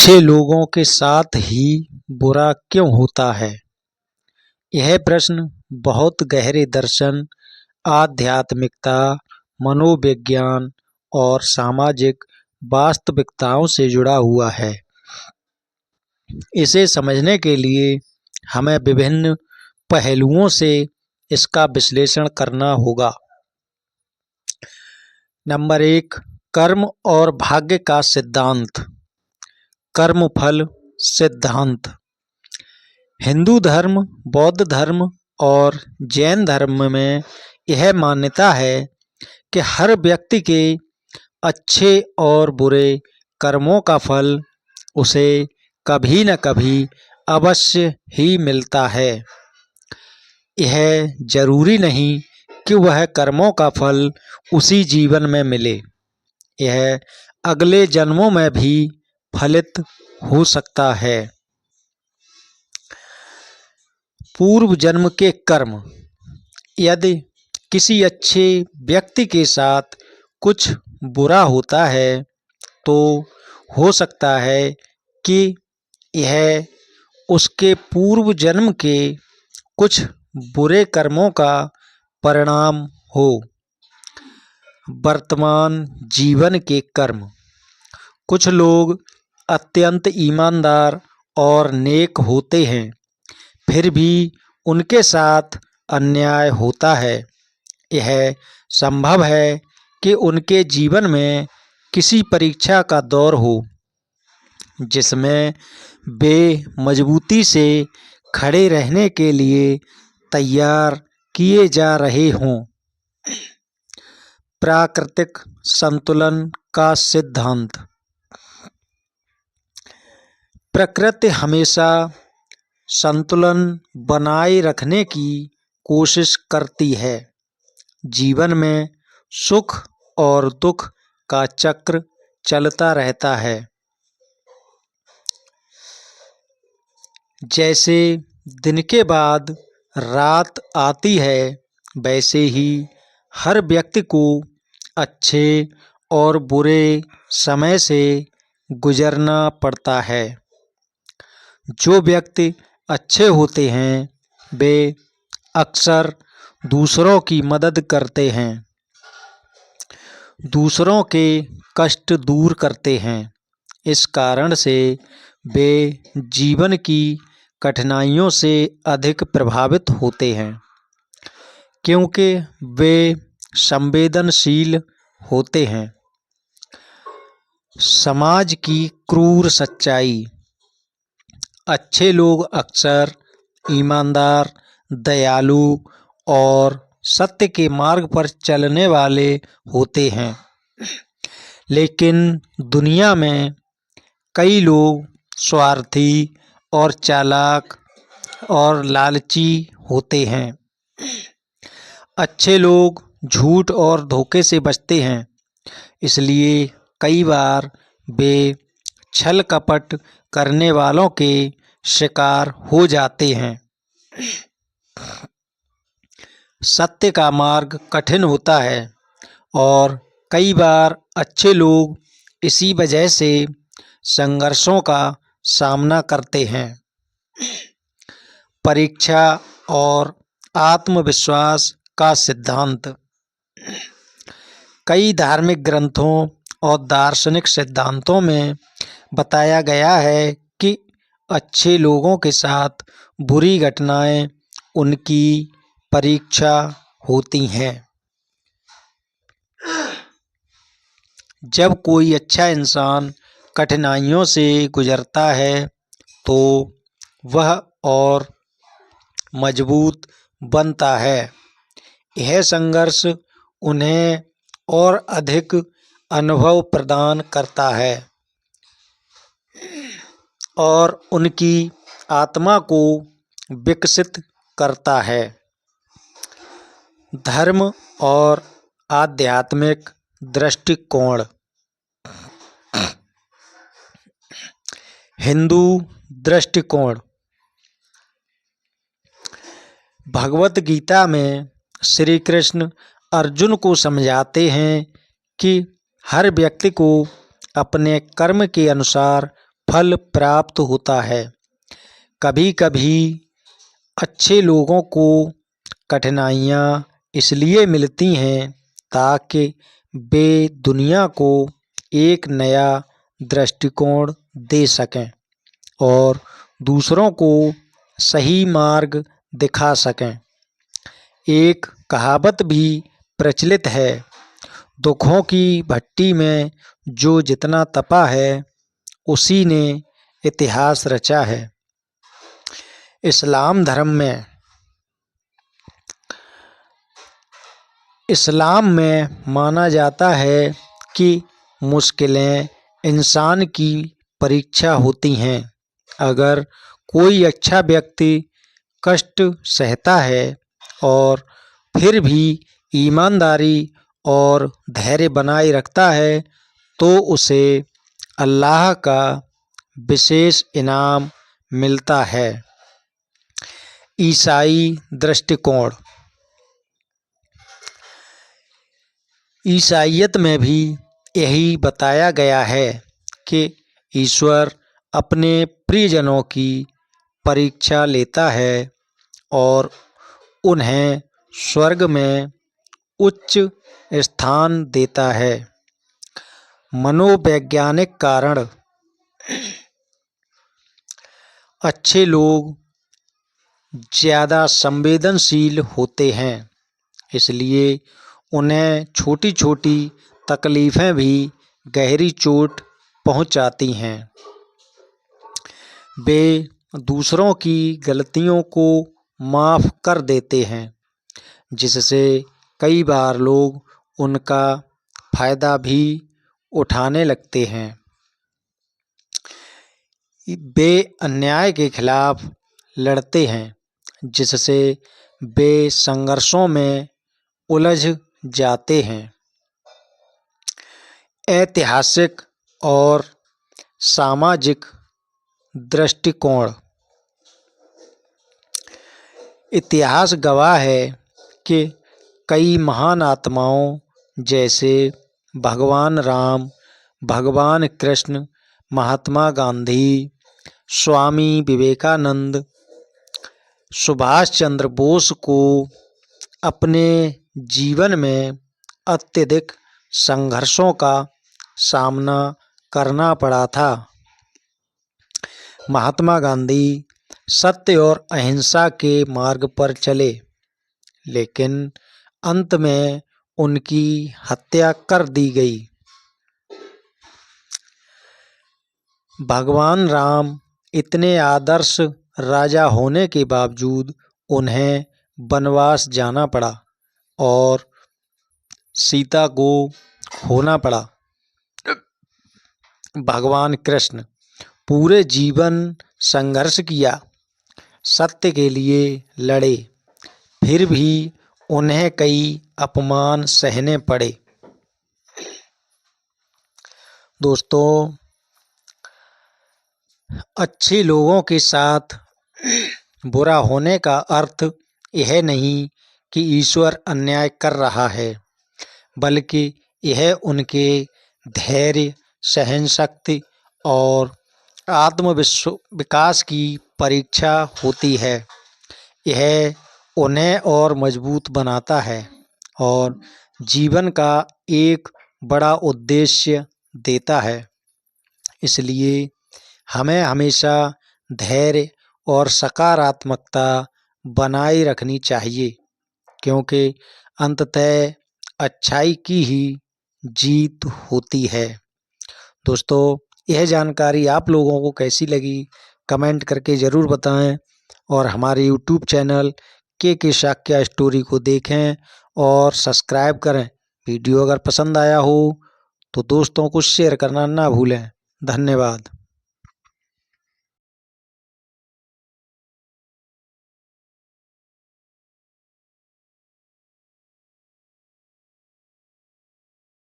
अच्छे लोगों के साथ ही बुरा क्यों होता है? यह प्रश्न बहुत गहरे दर्शन, आध्यात्मिकता, मनोविज्ञान और सामाजिक वास्तविकताओं से जुड़ा हुआ है। इसे समझने के लिए हमें विभिन्न पहलुओं से इसका विश्लेषण करना होगा। नंबर 1, कर्म और भाग्य का सिद्धांत। कर्मफल सिद्धांत। हिंदू धर्म, बौद्ध धर्म और जैन धर्म में यह मान्यता है कि हर व्यक्ति के अच्छे और बुरे कर्मों का फल उसे कभी न कभी अवश्य ही मिलता है। यह जरूरी नहीं कि वह कर्मों का फल उसी जीवन में मिले, यह अगले जन्मों में भी फलित हो सकता है। पूर्व जन्म के कर्म। यदि किसी अच्छे व्यक्ति के साथ कुछ बुरा होता है तो हो सकता है कि यह उसके पूर्व जन्म के कुछ बुरे कर्मों का परिणाम हो। वर्तमान जीवन के कर्म। कुछ लोग अत्यंत ईमानदार और नेक होते हैं, फिर भी उनके साथ अन्याय होता है। यह संभव है कि उनके जीवन में किसी परीक्षा का दौर हो जिसमें वे मजबूती से खड़े रहने के लिए तैयार किए जा रहे हों। प्राकृतिक संतुलन का सिद्धांत। प्रकृति हमेशा संतुलन बनाए रखने की कोशिश करती है। जीवन में सुख और दुख का चक्र चलता रहता है। जैसे दिन के बाद रात आती है, वैसे ही हर व्यक्ति को अच्छे और बुरे समय से गुजरना पड़ता है। जो व्यक्ति अच्छे होते हैं वे अक्सर दूसरों की मदद करते हैं, दूसरों के कष्ट दूर करते हैं। इस कारण से वे जीवन की कठिनाइयों से अधिक प्रभावित होते हैं, क्योंकि वे संवेदनशील होते हैं। समाज की क्रूर सच्चाई। अच्छे लोग अक्सर ईमानदार, दयालु और सत्य के मार्ग पर चलने वाले होते हैं, लेकिन दुनिया में कई लोग स्वार्थी और चालाक और लालची होते हैं। अच्छे लोग झूठ और धोखे से बचते हैं, इसलिए कई बार वे छल कपट करने वालों के शिकार हो जाते हैं। सत्य का मार्ग कठिन होता है और कई बार अच्छे लोग इसी वजह से संघर्षों का सामना करते हैं। परीक्षा और आत्मविश्वास का सिद्धांत। कई धार्मिक ग्रंथों और दार्शनिक सिद्धांतों में बताया गया है कि अच्छे लोगों के साथ बुरी घटनाएं उनकी परीक्षा होती हैं। जब कोई अच्छा इंसान कठिनाइयों से गुजरता है तो वह और मजबूत बनता है। यह संघर्ष उन्हें और अधिक अनुभव प्रदान करता है और उनकी आत्मा को विकसित करता है। धर्म और आध्यात्मिक दृष्टिकोण। हिंदू दृष्टिकोण। भगवत गीता में श्री कृष्ण अर्जुन को समझाते हैं कि हर व्यक्ति को अपने कर्म के अनुसार फल प्राप्त होता है। कभी कभी अच्छे लोगों को कठिनाइयाँ इसलिए मिलती हैं ताकि वे दुनिया को एक नया दृष्टिकोण दे सकें और दूसरों को सही मार्ग दिखा सकें। एक कहावत भी प्रचलित है, दुखों की भट्टी में जो जितना तपा है उसी ने इतिहास रचा है। इस्लाम में माना जाता है कि मुश्किलें इंसान की परीक्षा होती हैं। अगर कोई अच्छा व्यक्ति कष्ट सहता है और फिर भी ईमानदारी और धैर्य बनाए रखता है तो उसे अल्लाह का विशेष इनाम मिलता है। ईसाई दृष्टिकोण। ईसाईयत में भी यही बताया गया है कि ईश्वर अपने प्रियजनों की परीक्षा लेता है और उन्हें स्वर्ग में उच्च स्थान देता है। मनोवैज्ञानिक कारण। अच्छे लोग ज़्यादा संवेदनशील होते हैं, इसलिए उन्हें छोटी छोटी तकलीफ़ें भी गहरी चोट पहुंचाती हैं। वे दूसरों की गलतियों को माफ़ कर देते हैं, जिससे कई बार लोग उनका फ़ायदा भी उठाने लगते हैं। वे अन्याय के खिलाफ लड़ते हैं, जिससे वे संघर्षों में उलझ जाते हैं। ऐतिहासिक और सामाजिक दृष्टिकोण। इतिहास गवाह है कि कई महान आत्माओं जैसे भगवान राम, भगवान कृष्ण, महात्मा गांधी, स्वामी विवेकानंद, सुभाष चंद्र बोस को अपने जीवन में अत्यधिक संघर्षों का सामना करना पड़ा था। महात्मा गांधी सत्य और अहिंसा के मार्ग पर चले, लेकिन अंत में उनकी हत्या कर दी गई। भगवान राम इतने आदर्श राजा होने के बावजूद उन्हें वनवास जाना पड़ा और सीता को खोना पड़ा। भगवान कृष्ण पूरे जीवन संघर्ष किया, सत्य के लिए लड़े, फिर भी उन्हें कई अपमान सहने पड़े। दोस्तों, अच्छे लोगों के साथ बुरा होने का अर्थ यह नहीं कि ईश्वर अन्याय कर रहा है, बल्कि यह उनके धैर्य, सहनशक्ति और विकास की परीक्षा होती है। यह उन्हें और मजबूत बनाता है और जीवन का एक बड़ा उद्देश्य देता है। इसलिए हमें हमेशा धैर्य और सकारात्मकता बनाए रखनी चाहिए, क्योंकि अंततः अच्छाई की ही जीत होती है। दोस्तों, यह जानकारी आप लोगों को कैसी लगी कमेंट करके ज़रूर बताएं और हमारे यूट्यूब चैनल के शाक्या स्टोरी को देखें और सब्सक्राइब करें। वीडियो अगर पसंद आया हो तो दोस्तों को शेयर करना ना भूलें। धन्यवाद।